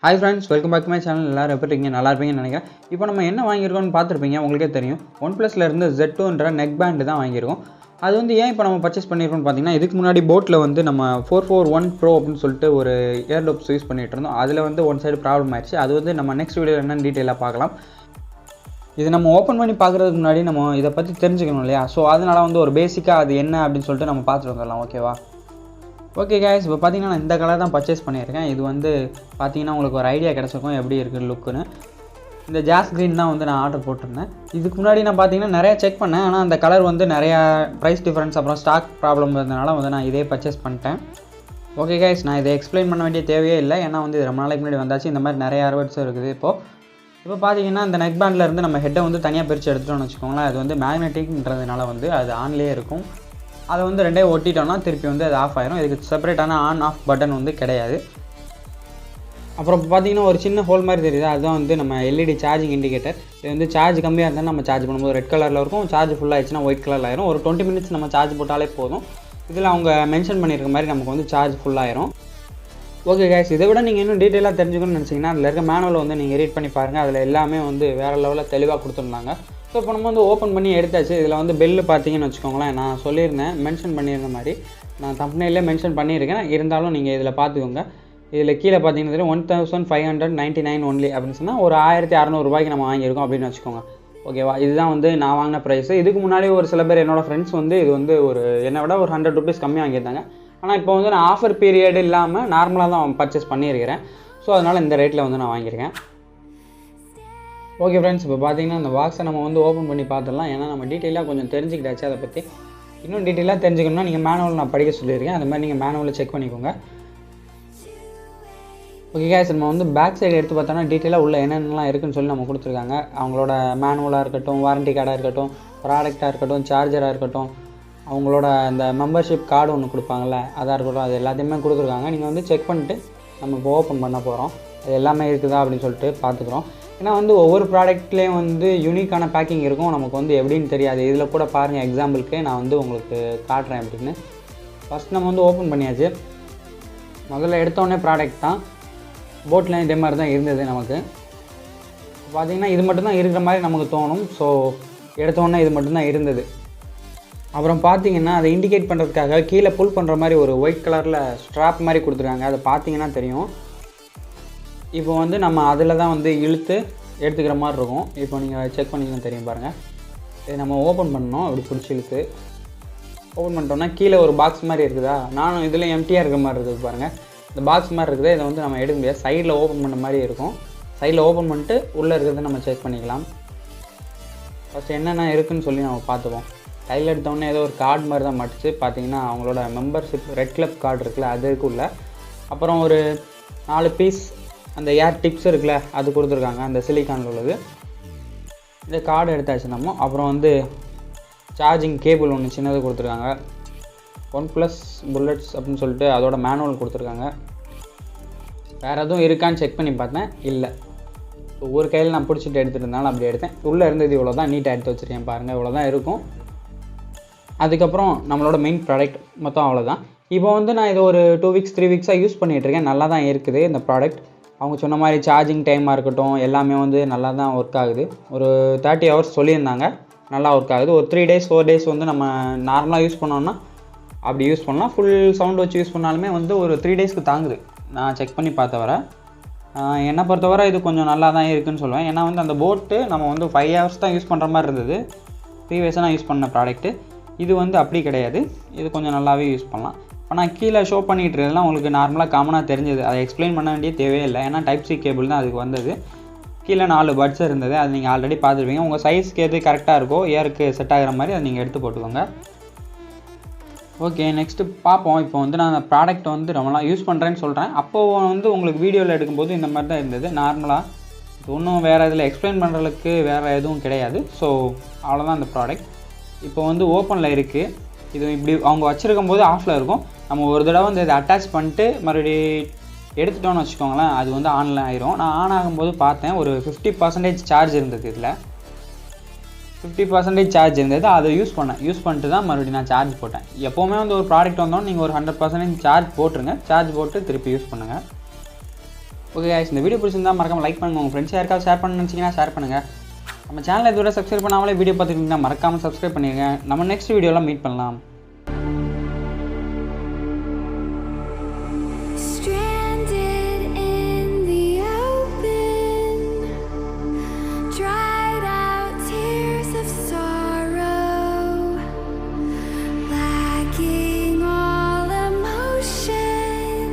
Hi friends, welcome back to my channel. எல்லாரும் எப்படி இருக்கீங்க? நல்லா இருப்பீங்கன்னு நினைக்கிறேன். இப்போ நம்ம என்ன வாங்கியிருக்கோம்னு பார்த்துருப்பீங்க. உங்களுக்கே தெரியும். OnePlusல இருந்து Z2ன்ற நெக் பேண்ட் தான் வாங்கியிருக்கோம். அது வந்து ஏன் இப்போ நம்ம பர்ச்சேஸ் பண்ணியிருக்கோம்னு பார்த்தீங்கன்னா, இதுக்கு முன்னாடி போட்டில் வந்து நம்ம 441 Pro அப்படின்னு சொல்லிட்டு ஒரு இயர்டப்ஸ் யூஸ் பண்ணிட்டு இருந்தோம். அதில் வந்து ஒன் சைடு ப்ராப்ளம் ஆயிடுச்சு. அது வந்து நம்ம நெக்ஸ்ட் வீடியோ என்னன்னு டீட்டெயிலாக பார்க்கலாம். இது நம்ம ஓப்பன் பண்ணி பார்க்குறதுக்கு முன்னாடி நம்ம இதை பற்றி தெரிஞ்சுக்கணும் இல்லையா? ஸோ அதனால் வந்து ஒரு பேசிக்காக அது என்ன அப்படின்னு சொல்லிட்டு நம்ம பார்த்துட்டு வந்துடலாம். ஓகேவா? ஓகே கைஸ், இப்போ பார்த்தீங்கன்னா நான் இந்த கலர் தான் பர்ச்சேஸ் பண்ணியிருக்கேன். இது வந்து பார்த்தீங்கன்னா உங்களுக்கு ஒரு ஐடியா கிடச்சிருக்கும் எப்படி இருக்குது லுக்குன்னு. இந்த ஜாஸ் க்ரீன் தான் வந்து நான் ஆர்டர் போட்டிருந்தேன். இதுக்கு முன்னாடி நான் பார்த்தீங்கன்னா நிறையா செக் பண்ணேன். ஆனால் அந்த கலர் வந்து நிறையா ப்ரைஸ் டிஃப்ரென்ஸ் அப்புறம் ஸ்டாக் ப்ராப்ளம் இருந்ததுனால வந்து நான் இதே பர்ச்சேஸ் பண்ணிட்டேன். ஓகே கைஸ், நான் இதை எக்ஸ்பிளைன் பண்ண வேண்டிய தேவையே இல்லை. ஏன்னா வந்து ரொம்ப நாளைக்கு முன்னாடி வந்தாச்சு. இந்த மாதிரி நிறைய அர்வர்ட்ஸும் இருக்குது. இப்போ பார்த்தீங்கன்னா இந்த நெக் பேண்டில் இருந்து நம்ம ஹெட்டை வந்து தனியாக பிரித்து எடுத்துட்டோம்னு வச்சுக்கோங்களேன். அது வந்து மேக்னெட்டிக்ன்றதுனால வந்து அது ஆன்லேயே இருக்கும். அதை வந்து ரெண்டே ஒட்டிட்டோம்னா திருப்பி வந்து அது ஆஃப் ஆயிரும். இதுக்கு செப்பரேட்டான ஆன் ஆஃப் பட்டன் வந்து கிடையாது. அப்புறம் பார்த்தீங்கன்னா ஒரு சின்ன ஹோல் மாதிரி தெரியுது, அதுதான் வந்து நம்ம எல்இடி சார்ஜிங் இண்டிகேட்டர். இது வந்து சார்ஜ் கம்மியாக இருந்தால் நம்ம சார்ஜ் பண்ணும்போது ரெட் கலரில் இருக்கும், சார்ஜ் ஃபுல்லாக ஆயிடுச்சுன்னா ஒயிட் கலரில் ஆயிரும். ஒரு 20 மினிட்ஸ் நம்ம சார்ஜ் போட்டாலே போதும். இதில் அவங்க மென்ஷன் பண்ணியிருக்க மாதிரி நமக்கு வந்து சார்ஜ் ஃபுல்லாயிரும். ஓகே கைஸ், இதை விட நீங்கள் இன்னும் டீட்டெயிலாக தெரிஞ்சுக்கணும்னு நினச்சிங்கன்னா அதில் இருக்க மேனுவல் வந்து நீங்கள் ரீட் பண்ணி பாருங்கள். அதில் எல்லாமே வந்து வேறு லெவலில் தெளிவாக கொடுத்துருந்தாங்க. ஸோ இப்போ நம்ம வந்து ஓப்பன் பண்ணி எடுத்தாச்சு. இதில் வந்து பெல்லு பார்த்தீங்கன்னு வச்சுக்கோங்களேன், நான் சொல்லியிருந்தேன் மென்ஷன் பண்ணியிருந்த மாதிரி நான் தம்ப்நெயிலே மென்ஷன் பண்ணியிருக்கேன். இருந்தாலும் நீங்கள் இதில் பார்த்துக்கோங்க. இதில் கீழே பார்த்தீங்கன்னா 1599 ஒன்லி அப்படின்னு சொன்னால் ஒரு 1600 ரூபாய்க்கு நம்ம வாங்கியிருக்கோம் அப்படின்னு வச்சுக்கோங்க. ஓகேவா? இதுதான் வந்து நான் வாங்கின ப்ரைஸு. இதுக்கு முன்னாடி ஒரு சில பேர் என்னோடய ஃப்ரெண்ட்ஸ் வந்து இது வந்து ஒரு என்னை விட ஒரு 100 ருபீஸ் கம்மியாக வாங்கியிருந்தாங்க. ஆனால் இப்போ வந்து நான் ஆஃபர் பீரியட் இல்லாமல் நார்மலாக தான் பர்ச்சேஸ் பண்ணியிருக்கிறேன். ஸோ அதனால் இந்த ரேட்டில் வந்து நான் வாங்கியிருக்கேன். ஓகே ஃப்ரெண்ட்ஸ், இப்போ பார்த்தீங்கன்னா இந்த பாக்ஸை நம்ம வந்து ஓப்பன் பண்ணி பார்த்துடலாம். ஏன்னா நம்ம டீட்டெயிலாக கொஞ்சம் தெரிஞ்சுக்கிட்டாச்சு. அதை பற்றி இன்னும் டீட்டெயிலாக தெரிஞ்சுக்கணும்னா நீங்கள் மேனுவல் நான் படிக்க சொல்லியிருக்கேன். அந்த மாதிரி நீங்கள் மேனுவலில் செக் பண்ணிக்கோங்க. ஓகே கைஸ், நம்ம வந்து பேக் சைடு எடுத்து பார்த்தோம்னா டீட்டெயிலாக உள்ள என்னென்னலாம் இருக்குன்னு சொல்லி நம்ம கொடுத்துருக்காங்க. அவங்களோட மேனுவலாக இருக்கட்டும், வாரண்டி கார்டாக இருக்கட்டும், ப்ராடக்டாக இருக்கட்டும், சார்ஜராக இருக்கட்டும், அவங்களோட அந்த மெம்பர்ஷிப் கார்டு ஒன்று கொடுப்பாங்கள்ல அதாக இருக்கட்டும், அது எல்லாத்தையுமே கொடுத்துருக்காங்க. நீங்கள் வந்து செக் பண்ணிட்டு நம்ம இப்போ ஓப்பன் பண்ண போகிறோம். அது எல்லாமே இருக்குதா அப்படின்னு சொல்லிட்டு பார்த்துக்குறோம். ஏன்னா வந்து ஒவ்வொரு ப்ராடக்ட்லேயும் வந்து யூனிக்கான பேக்கிங் இருக்கும். நமக்கு வந்து எப்படின்னு தெரியாது. இதில் கூட பாருங்கள், எக்ஸாம்பிளுக்கு நான் வந்து உங்களுக்கு காட்டுறேன் அப்படின்னு. ஃபஸ்ட் நம்ம வந்து ஓப்பன் பண்ணியாச்சு. முதல்ல எடுத்தோடனே ப்ராடக்ட் தான் போட்டில் இதே மாதிரி தான் இருந்தது. நமக்கு பார்த்திங்கன்னா இது மட்டும்தான் இருக்கிற மாதிரி நமக்கு தோணும். ஸோ எடுத்தோடனே இது மட்டும்தான் இருந்தது. அப்புறம் பார்த்தீங்கன்னா அதை இண்டிகேட் பண்ணுறதுக்காக கீழே புல் பண்ணுற மாதிரி ஒரு ஒயிட் கலரில் ஸ்ட்ராப் மாதிரி கொடுத்துருக்காங்க. அதை பார்த்தீங்கன்னா தெரியும். இப்போ வந்து நம்ம அதில் தான் வந்து இழுத்து எடுத்துக்கிற மாதிரி இருக்கும். இப்போ நீங்கள் செக் பண்ணிங்கன்னா தெரியும் பாருங்கள். இதை நம்ம ஓப்பன் பண்ணோம். அப்படி பிடிச்சி இழுத்து ஓப்பன் பண்ணிட்டோம்னா கீழே ஒரு பாக்ஸ் மாதிரி இருக்குதா? நானும் இதில் எம்டியாக இருக்கிற மாதிரி இருக்குது பாருங்கள். இந்த பாக்ஸ் மாதிரி இருக்குது. இதை வந்து நம்ம எடுக்க முடியாது. சைடில் ஓப்பன் பண்ண மாதிரி இருக்கும். சைடில் ஓப்பன் பண்ணிட்டு உள்ளே இருக்கிறத நம்ம செக் பண்ணிக்கலாம். ஃபஸ்ட்டு என்னென்ன இருக்குதுன்னு சொல்லி நம்ம பார்த்துப்போம். கையில் எடுத்தோடனே ஏதோ ஒரு கார்டு மாதிரி தான் மாட்டுச்சு. பார்த்தீங்கன்னா அவங்களோட மெம்பர்ஷிப் ரெட் கிளப் கார்டு இருக்குல்ல, அது இருக்குள்ள. அப்புறம் ஒரு 4 பீஸ் அந்த ஏர் டிப்ஸ் இருக்குல்ல, அது கொடுத்துருக்காங்க. அந்த சிலிக்கானில் உள்ளது. இந்த கார்டு எடுத்தாச்சு நம்ம. அப்புறம் வந்து சார்ஜிங் கேபிள் ஒன்று சின்னது கொடுத்துருக்காங்க. OnePlus புல்லட்ஸ் அப்படின்னு சொல்லிட்டு அதோட மேனுவல் கொடுத்துருக்காங்க. வேறு எதுவும் இருக்கான்னு செக் பண்ணி பார்த்தேன், இல்லை. ஒவ்வொரு கையில் நான் பிடிச்சிட்டு எடுத்துகிட்டு இருந்தாலும் அப்படி எடுத்தேன். உள்ளே இருந்தது இவ்வளோ தான். நீட்டாக எடுத்து வச்சுருக்கேன் பாருங்கள். இவ்வளோ தான் இருக்கும். அதுக்கப்புறம் நம்மளோட மெயின் ப்ராடக்ட் மொத்தம் அவ்வளோதான். இப்போ வந்து நான் இதை ஒரு 2 வீக்ஸ் 3 வீக்ஸாக யூஸ் பண்ணிகிட்ருக்கேன். நல்லா தான் இருக்குது இந்த ப்ராடக்ட். அவங்க சொன்ன மாதிரி சார்ஜிங் டைமாக இருக்கட்டும் எல்லாமே வந்து நல்லா தான் ஒர்க் ஆகுது. ஒரு 30 ஹவர்ஸ் சொல்லியிருந்தாங்க. நல்லா ஒர்க் ஆகுது. ஒரு 3 டேஸ் 4 டேஸ் வந்து நம்ம நார்மலாக யூஸ் பண்ணோன்னா அப்படி யூஸ் பண்ணலாம். ஃபுல் சவுண்ட் வச்சு யூஸ் பண்ணாலுமே வந்து ஒரு 3 டேஸ்க்கு தாங்குது. நான் செக் பண்ணி பார்த்த வர என்னை பொறுத்தவரை இது கொஞ்சம் நல்லா தான் இருக்குதுன்னு சொல்லுவேன். ஏன்னா வந்து அந்த போட்டு நம்ம வந்து 5 ஹவர்ஸ் தான் யூஸ் பண்ணுற மாதிரி இருந்தது ப்ரீவியஸாக நான் யூஸ் பண்ண ப்ராடக்ட்டு. இது வந்து அப்படி கிடையாது. இது கொஞ்சம் நல்லாவே யூஸ் பண்ணலாம். இப்போ நான் கீழே ஷோ பண்ணிகிட்டு இருக்கிறதுலாம் உங்களுக்கு நார்மலாக காமனாக தெரிஞ்சது. அதை எக்ஸ்பிளைன் பண்ண வேண்டிய தேவையே இல்லை. ஏன்னா டைப் சி கேபிள் தான் அதுக்கு வந்தது. கீழே 4 பட்ஸ் இருந்தது. அது நீங்கள் ஆல்ரெடி பார்த்துருப்பீங்க. உங்கள் சைஸ்க்கு எது கரெக்டாக இருக்கோ, ஏருக்கு செட் ஆகிற மாதிரி அதை நீங்கள் எடுத்து போட்டுக்கோங்க. ஓகே, நெக்ஸ்ட்டு பார்ப்போம். இப்போ வந்து நான் அந்த ப்ராடக்ட் வந்து ரொம்பலாம் யூஸ் பண்ணுறேன்னு சொல்கிறேன். அப்போது வந்து உங்களுக்கு வீடியோவில் எடுக்கும்போது இந்த மாதிரி தான் இருந்தது நார்மலாக. இது ஒன்றும் வேறு இதில் எக்ஸ்பிளைன் பண்ணுறதுக்கு வேறு எதுவும் கிடையாது. ஸோ அவ்வளோதான் அந்த ப்ராடக்ட். இப்போ வந்து ஓப்பனில் இருக்குது. இது இப்படி அவங்க வச்சுருக்கும் போது ஆஃபில் இருக்கும். நம்ம ஒரு தடவை வந்து இதை அட்டாச் பண்ணிட்டு மறுபடியும் எடுத்துட்டோன்னு வச்சுக்கோங்களேன், அது வந்து ஆனில் ஆயிரும். நான் ஆன் ஆகும்போது பார்த்தேன் ஒரு 50% சார்ஜ் இருந்தது. இதில் 50% சார்ஜ் இருந்தது. அதை யூஸ் பண்ணிட்டு தான் மறுபடியும் நான் சார்ஜ் போட்டேன். எப்போவுமே வந்து ஒரு ப்ராடக்ட் வந்தோம் நீங்கள் ஒரு 100% சார்ஜ் போட்டுருங்க. சார்ஜ் போட்டு திருப்பி யூஸ் பண்ணுங்கள். ஓகே guys, இந்த வீடியோ பிடிச்சிருந்தா மறக்காம லைக் பண்ணுங்கள். உங்கள் ஃப்ரெண்ட்ஸ் யாருக்காவது ஷேர் பண்ணணும்னு நினச்சிங்கன்னா ஷேர் பண்ணுங்கள். நம்ம சேனலை இதுவரை சப்ஸ்கிரைப் பண்ணாமலே வீடியோ பார்த்துக்கிட்டிங்கன்னா மறக்காமல் சப்ஸ்கிரைப் பண்ணிடுங்க. நம்ம நெக்ஸ்ட் வீடியோவில் மீட் பண்ணலாம்.